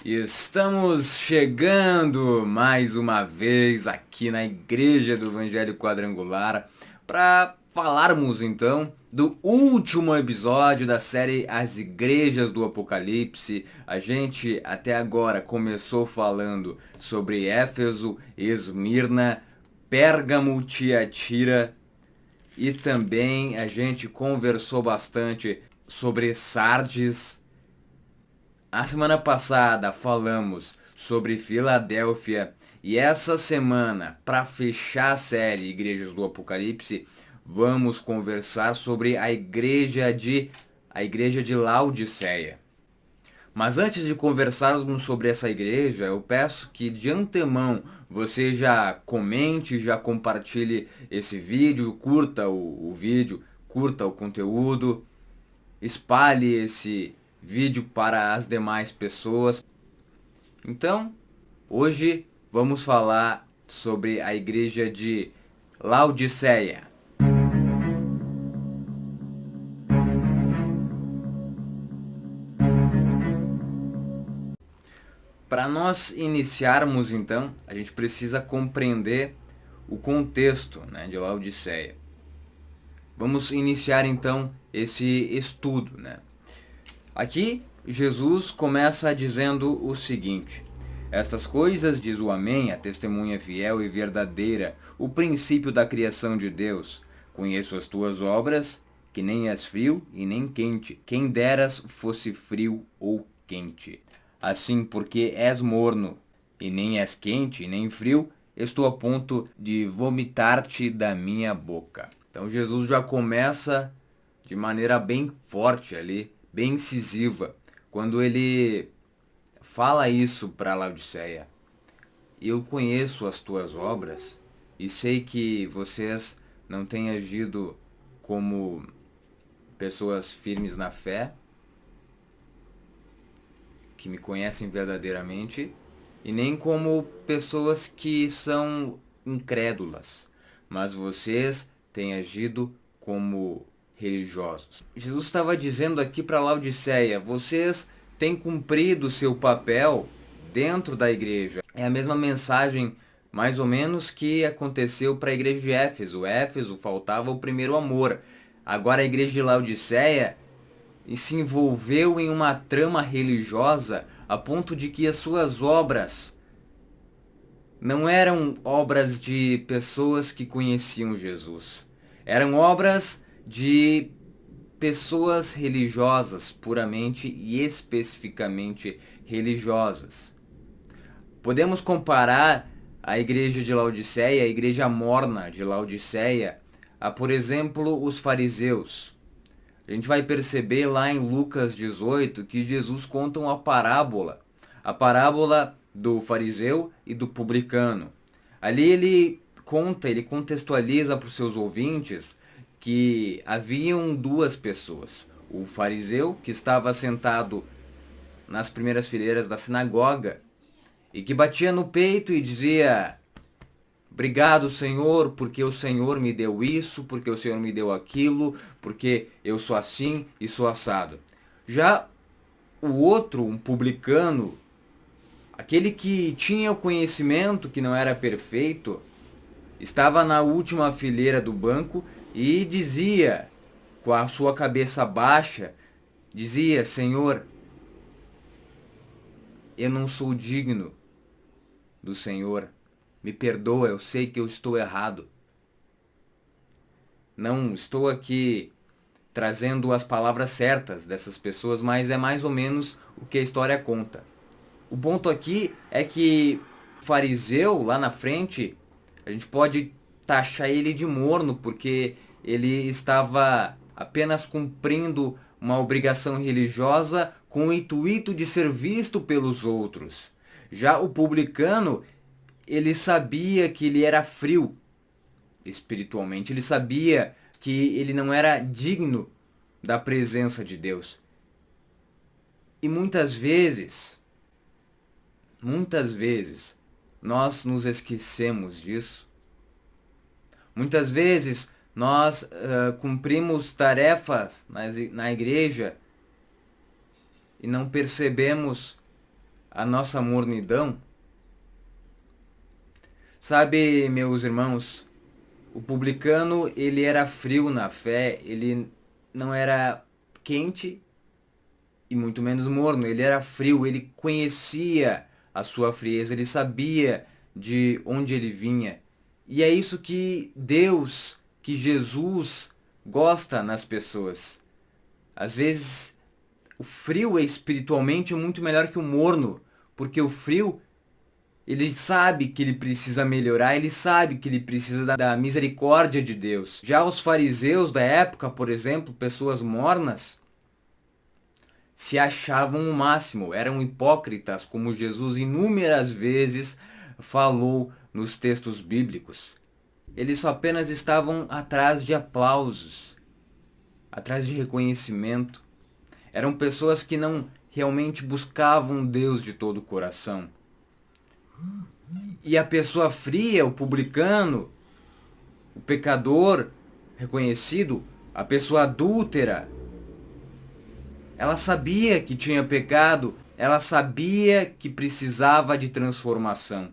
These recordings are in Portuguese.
Estamos chegando mais uma vez aqui na Igreja do Evangelho Quadrangular para falarmos então do último episódio da série As Igrejas do Apocalipse. A gente até agora começou falando sobre Éfeso, Esmirna, Pérgamo, Tiatira e também a gente conversou bastante sobre Sardes. A semana passada falamos sobre Filadélfia e essa semana, para fechar a série Igrejas do Apocalipse, vamos conversar sobre a igreja de Laodiceia. Mas antes de conversarmos sobre essa igreja, eu peço que de antemão você já comente, já compartilhe esse vídeo, curta o vídeo, curta o conteúdo, espalhe esse vídeo para as demais pessoas. Então, hoje vamos falar sobre a igreja de Laodiceia. Para nós iniciarmos então, a gente precisa compreender o contexto, de Laodiceia. Vamos iniciar então esse estudo, Aqui, Jesus começa dizendo o seguinte: estas coisas diz o Amém, a testemunha fiel e verdadeira, o princípio da criação de Deus. Conheço as tuas obras, que nem és frio e nem quente. Quem deras fosse frio ou quente. Assim, porque és morno, e nem és quente, nem frio, estou a ponto de vomitar-te da minha boca. Então Jesus já começa de maneira bem forte ali, bem incisiva, quando ele fala isso para Laodiceia. Eu conheço as tuas obras e sei que vocês não têm agido como pessoas firmes na fé, que me conhecem verdadeiramente, e nem como pessoas que são incrédulas, mas vocês têm agido como religiosos. Jesus estava dizendo aqui para Laodiceia: vocês têm cumprido seu papel dentro da igreja. É a mesma mensagem, mais ou menos, que aconteceu para a igreja de Éfeso. Éfeso faltava o primeiro amor. Agora a igreja de Laodiceia se envolveu em uma trama religiosa a ponto de que as suas obras não eram obras de pessoas que conheciam Jesus. Eram obras de pessoas religiosas, puramente e especificamente religiosas. Podemos comparar a igreja de Laodiceia, a igreja morna de Laodiceia, a, por exemplo, os fariseus. A gente vai perceber lá em Lucas 18 que Jesus conta uma parábola, a parábola do fariseu e do publicano. Ali ele contextualiza para os seus ouvintes que haviam duas pessoas. O fariseu, que estava sentado nas primeiras fileiras da sinagoga e que batia no peito e dizia: obrigado, Senhor, porque o Senhor me deu isso, porque o Senhor me deu aquilo, porque eu sou assim e sou assado. Já o outro, um publicano, aquele que tinha o conhecimento que não era perfeito, estava na última fileira do banco e dizia, com a sua cabeça baixa, dizia: Senhor, eu não sou digno do Senhor. Me perdoa, eu sei que eu estou errado. Não estou aqui trazendo as palavras certas dessas pessoas, mas é mais ou menos o que a história conta. O ponto aqui é que o fariseu, lá na frente, a gente pode taxar ele de morno, porque ele estava apenas cumprindo uma obrigação religiosa com o intuito de ser visto pelos outros. Já o publicano, ele sabia que ele era frio espiritualmente, ele sabia que ele não era digno da presença de Deus. E muitas vezes, nós nos esquecemos disso. Muitas vezes nós cumprimos tarefas na igreja e não percebemos a nossa mornidão? Sabe, meus irmãos, o publicano, ele era frio na fé, ele não era quente e muito menos morno, ele era frio, ele conhecia a sua frieza, ele sabia de onde ele vinha. E é isso que Deus, que Jesus gosta nas pessoas. Às vezes, o frio é espiritualmente muito melhor que o morno, porque o frio, ele sabe que ele precisa melhorar, ele sabe que ele precisa da misericórdia de Deus. Já os fariseus da época, por exemplo, pessoas mornas, se achavam o máximo, eram hipócritas, como Jesus inúmeras vezes falou nos textos bíblicos. Eles só apenas estavam atrás de aplausos, atrás de reconhecimento. Eram pessoas que não realmente buscavam Deus de todo o coração. E a pessoa fria, o publicano, o pecador reconhecido, a pessoa adúltera, ela sabia que tinha pecado, ela sabia que precisava de transformação.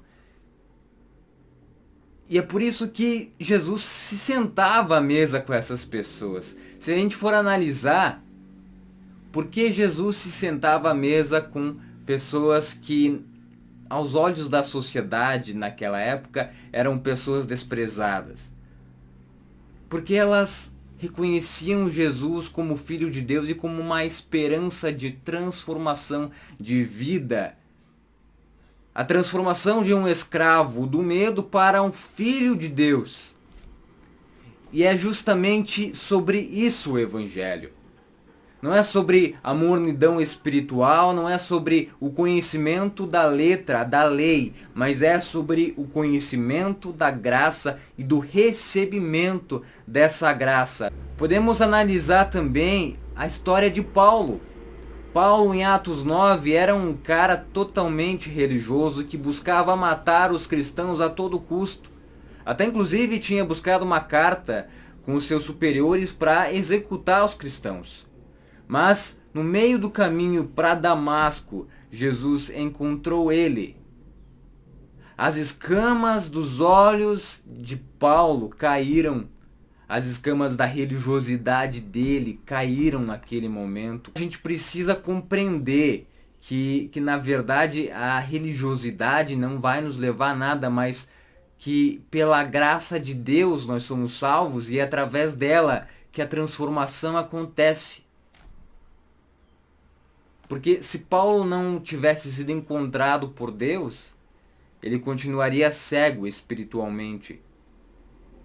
E é por isso que Jesus se sentava à mesa com essas pessoas. Se a gente for analisar, por que Jesus se sentava à mesa com pessoas que, aos olhos da sociedade naquela época, eram pessoas desprezadas? Porque elas reconheciam Jesus como Filho de Deus e como uma esperança de transformação de vida. A transformação de um escravo do medo para um filho de Deus. E é justamente sobre isso o Evangelho. Não é sobre a mornidão espiritual, não é sobre o conhecimento da letra, da lei, mas é sobre o conhecimento da graça e do recebimento dessa graça. Podemos analisar também a história de Paulo. Paulo, em Atos 9, era um cara totalmente religioso que buscava matar os cristãos a todo custo. Até inclusive tinha buscado uma carta com os seus superiores para executar os cristãos. Mas, no meio do caminho para Damasco, Jesus encontrou ele. As escamas dos olhos de Paulo caíram. As escamas da religiosidade dele caíram naquele momento. A gente precisa compreender que na verdade a religiosidade não vai nos levar a nada, mas que pela graça de Deus nós somos salvos e é através dela que a transformação acontece. Porque se Paulo não tivesse sido encontrado por Deus, ele continuaria cego espiritualmente,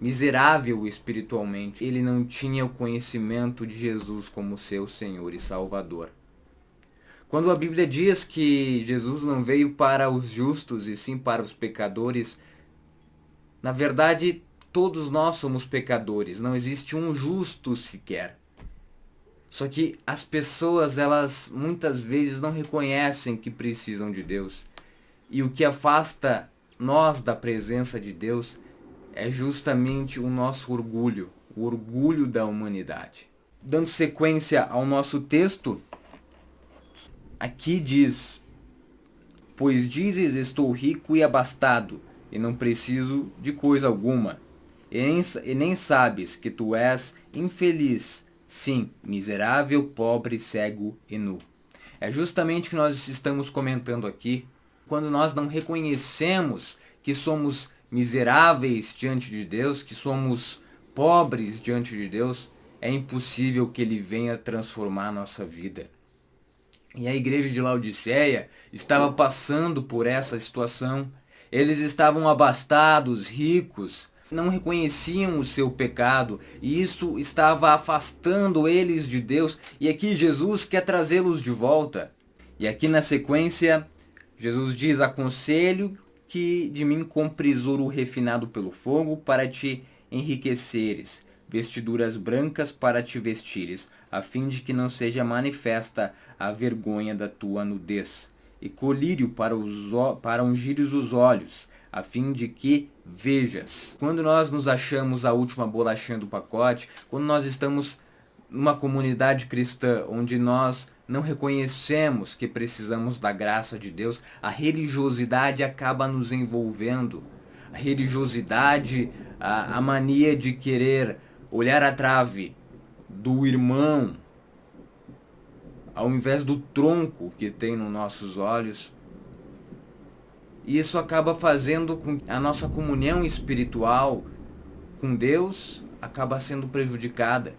miserável espiritualmente. Ele não tinha o conhecimento de Jesus como seu Senhor e Salvador. Quando a Bíblia diz que Jesus não veio para os justos e sim para os pecadores, na verdade todos nós somos pecadores, não existe um justo sequer. Só que as pessoas, elas muitas vezes não reconhecem que precisam de Deus. E o que afasta nós da presença de Deus é justamente o nosso orgulho, o orgulho da humanidade. Dando sequência ao nosso texto, aqui diz: pois dizes, estou rico e abastado, e não preciso de coisa alguma, e nem sabes que tu és infeliz, sim, miserável, pobre, cego e nu. É justamente o que nós estamos comentando aqui. Quando nós não reconhecemos que somos miseráveis diante de Deus, que somos pobres diante de Deus, é impossível que Ele venha transformar a nossa vida. E a igreja de Laodiceia estava passando por essa situação. Eles estavam abastados, ricos, não reconheciam o seu pecado, e isso estava afastando eles de Deus, e aqui Jesus quer trazê-los de volta. E aqui na sequência, Jesus diz: aconselho que de mim compres ouro refinado pelo fogo para te enriqueceres, vestiduras brancas para te vestires, a fim de que não seja manifesta a vergonha da tua nudez, e colírio para ungires os olhos, a fim de que vejas. Quando nós nos achamos a última bolachinha do pacote, quando nós estamos numa comunidade cristã onde nós não reconhecemos que precisamos da graça de Deus, a religiosidade acaba nos envolvendo. A religiosidade, a mania de querer olhar a trave do irmão, ao invés do tronco que tem nos nossos olhos. E isso acaba fazendo com que a nossa comunhão espiritual com Deus acaba sendo prejudicada.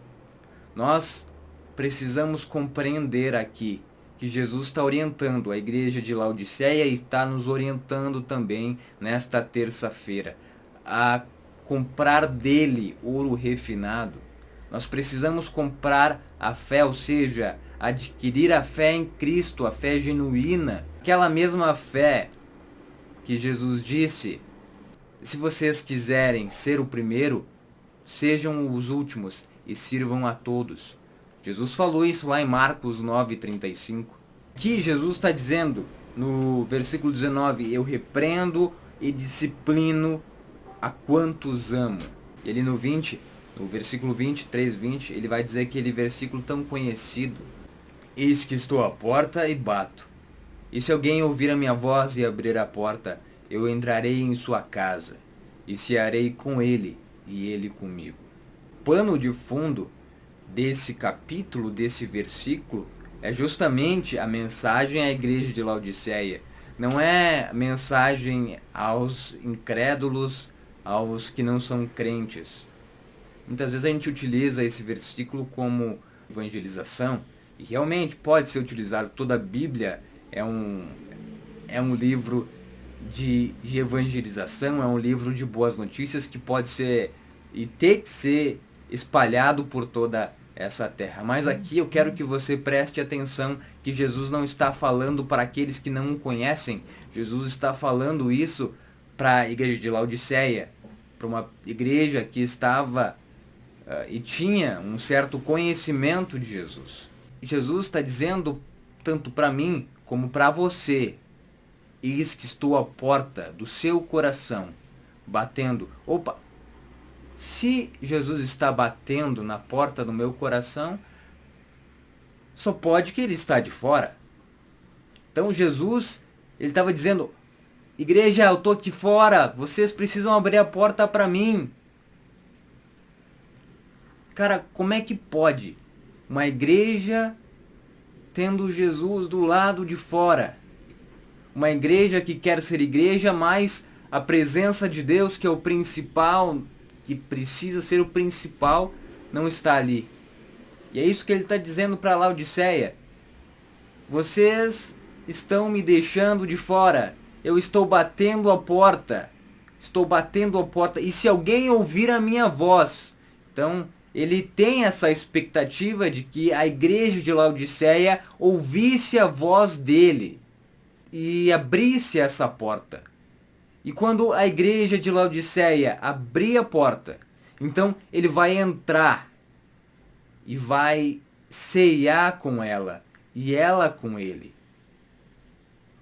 Nós precisamos compreender aqui que Jesus está orientando a igreja de Laodiceia e está nos orientando também nesta terça-feira a comprar dele ouro refinado. Nós precisamos comprar a fé, ou seja, adquirir a fé em Cristo, a fé genuína, aquela mesma fé que Jesus disse: se vocês quiserem ser o primeiro, sejam os últimos e sirvam a todos. Jesus falou isso lá em Marcos 9:35. Que Jesus está dizendo no versículo 19: eu repreendo e disciplino a quantos amo. E ele no 20, no versículo 23:20, ele vai dizer aquele versículo tão conhecido: eis que estou à porta e bato. E se alguém ouvir a minha voz e abrir a porta, eu entrarei em sua casa e cearei com ele e ele comigo. O pano de fundo desse capítulo, desse versículo, é justamente a mensagem à igreja de Laodiceia. Não é mensagem aos incrédulos, aos que não são crentes. Muitas vezes a gente utiliza esse versículo como evangelização, e realmente pode ser utilizado. Toda a Bíblia é um livro de evangelização, é um livro de boas notícias que pode ser e ter que ser espalhado por toda essa terra. Mas aqui eu quero que você preste atenção que Jesus não está falando para aqueles que não o conhecem. Jesus está falando isso para a igreja de Laodiceia, para uma igreja que estava e tinha um certo conhecimento de Jesus. Jesus está dizendo tanto para mim como para você: eis que estou à porta do seu coração, batendo. Opa! Se Jesus está batendo na porta do meu coração, só pode que ele está de fora. Então Jesus, ele estava dizendo: igreja, eu estou aqui fora, vocês precisam abrir a porta para mim. Cara, como é que pode uma igreja tendo Jesus do lado de fora? Uma igreja que quer ser igreja, mas a presença de Deus, que é o principal, que precisa ser o principal, não está ali. E é isso que ele está dizendo para Laodiceia: vocês estão me deixando de fora. Eu estou batendo a porta. Estou batendo a porta. E se alguém ouvir a minha voz? Então, ele tem essa expectativa de que a igreja de Laodiceia ouvisse a voz dele e abrisse essa porta. E quando a igreja de Laodiceia abrir a porta, então ele vai entrar e vai ceiar com ela e ela com ele.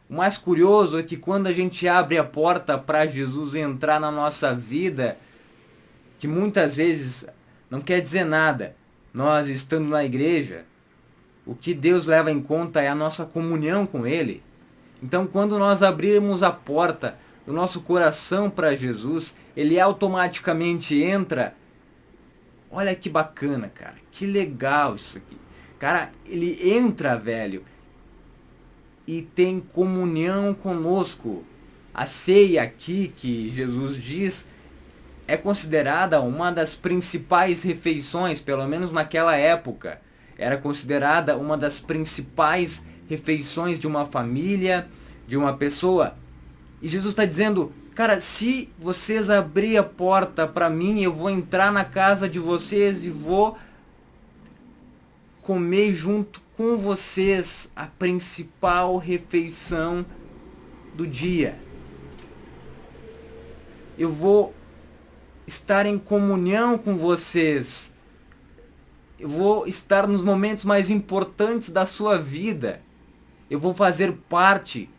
O mais curioso é que quando a gente abre a porta para Jesus entrar na nossa vida, que muitas vezes não quer dizer nada, nós estando na igreja, o que Deus leva em conta é a nossa comunhão com Ele. Então, quando nós abrirmos a porta do nosso coração para Jesus, Ele automaticamente entra. Olha que bacana, cara. Que legal isso aqui. Cara, Ele entra, velho, e tem comunhão conosco. A ceia aqui, que Jesus diz, é considerada uma das principais refeições, pelo menos naquela época. Era considerada uma das principais refeições de uma família, de uma pessoa. E Jesus está dizendo: cara, se vocês abrirem a porta para mim, eu vou entrar na casa de vocês e vou comer junto com vocês a principal refeição do dia. Eu vou estar em comunhão com vocês. Eu vou estar nos momentos mais importantes da sua vida. Eu vou fazer parte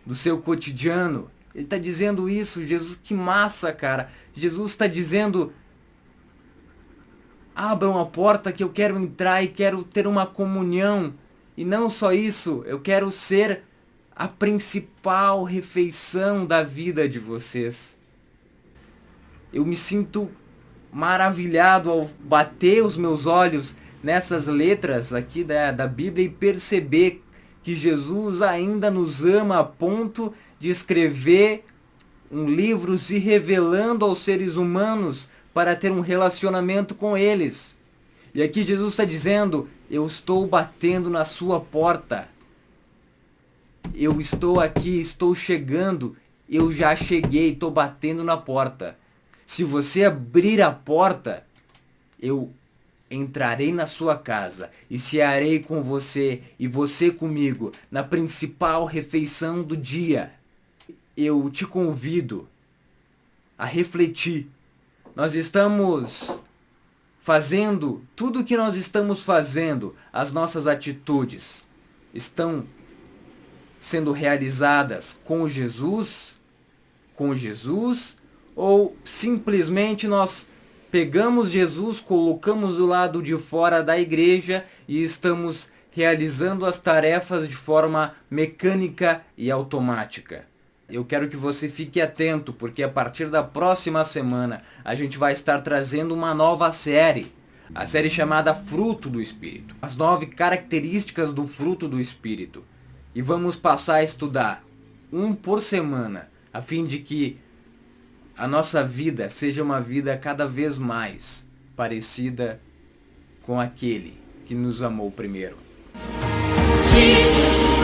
do seu cotidiano. Ele está dizendo isso, Jesus, que massa, cara. Jesus está dizendo: abram a porta que eu quero entrar e quero ter uma comunhão E não só isso, eu quero ser a principal refeição da vida de vocês. Eu me sinto maravilhado ao bater os meus olhos nessas letras aqui da Bíblia e perceber que Jesus ainda nos ama a ponto de escrever um livro se revelando aos seres humanos para ter um relacionamento com eles. E aqui Jesus está dizendo: eu estou batendo na sua porta. Eu estou aqui, estou chegando, eu já cheguei, estou batendo na porta. Se você abrir a porta, eu entrarei na sua casa e cearei com você e você comigo na principal refeição do dia. Eu te convido a refletir. Nós estamos fazendo tudo o que nós estamos fazendo, as nossas atitudes estão sendo realizadas com Jesus, ou simplesmente nós pegamos Jesus, colocamos do lado de fora da igreja e estamos realizando as tarefas de forma mecânica e automática. Eu quero que você fique atento, porque a partir da próxima semana a gente vai estar trazendo uma nova série. A série chamada Fruto do Espírito. As 9 características do fruto do Espírito. E vamos passar a estudar um por semana, a fim de que a nossa vida seja uma vida cada vez mais parecida com aquele que nos amou primeiro. Jesus